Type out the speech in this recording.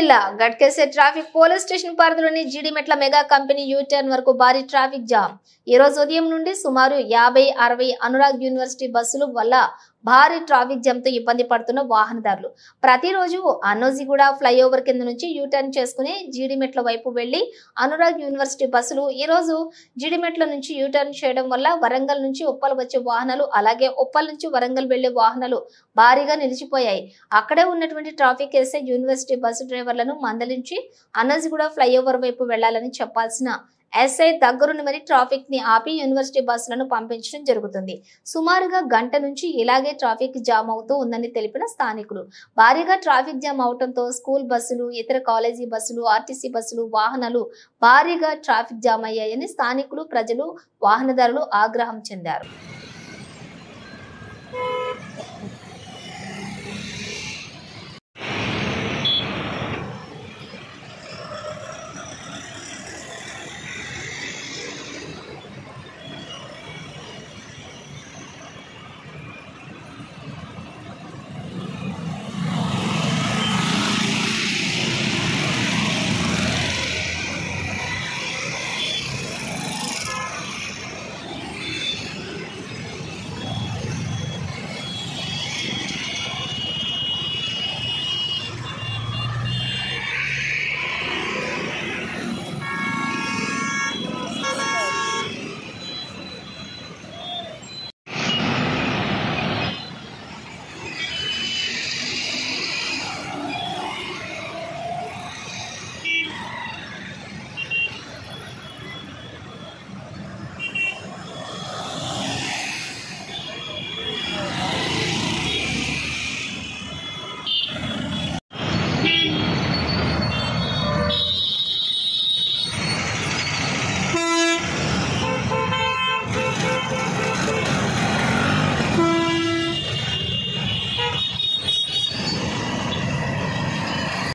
జిల్లా Ghatkesar traffic police station పరిధిలోని Jeedimetla mega company U turn వరకు భారీ ట్రాఫిక్ జామ్. ఈ రోజు ఉదయం నుండి సుమారు 50-60 అనురాగ్ యూనివర్సిటీ బస్సులు వల్ల భారీ ట్రాఫిక్ జామ్ తో ఇబ్బంది పడుతున్న వాహనదారులు ప్రతిరోజు అన్నోజిగూడ ఫ్లైఓవర్ కింద నుంచి యూటర్న్ చేసుకుని జీడిమెట్ల వైపు వెళ్లి అనురాగ్ యూనివర్సిటీ బస్సులు ఈ రోజు జీడిమెట్ల నుంచి యూటర్న్ చేయడం వల్ల వరంగల్ నుంచి ఉప్పల్ వచ్చే వాహనాలు అలాగే ఉప్పల్ నుంచి వరంగల్ వెళ్లే వాహనాలు భారీగా నిలిచిపోయాయి. అక్కడే ఉన్నటువంటి ట్రాఫిక్ ఎస్ఐ యూనివర్సిటీ బస్సు డ్రైవర్లను మందలించి అన్నోజిగూడ ఫ్లైఓవర్ వైపు వెళ్లాలని చెప్పాల్సిన ఎస్ఐ దగ్గరుండి మరి ట్రాఫిక్ ని ఆపి యూనివర్సిటీ బస్సులను పంపించడం జరుగుతుంది. సుమారుగా గంట నుంచి ఇలాగే ట్రాఫిక్ జామ్ అవుతూ ఉందని తెలిపిన స్థానికులు భారీగా ట్రాఫిక్ జామ్ అవడంతో స్కూల్ బస్సులు, ఇతర కాలేజీ బస్సులు, ఆర్టీసీ బస్సులు, వాహనాలు భారీగా ట్రాఫిక్ జామ్ అయ్యాయని స్థానికులు, ప్రజలు, వాహనదారులు ఆగ్రహం చెందారు.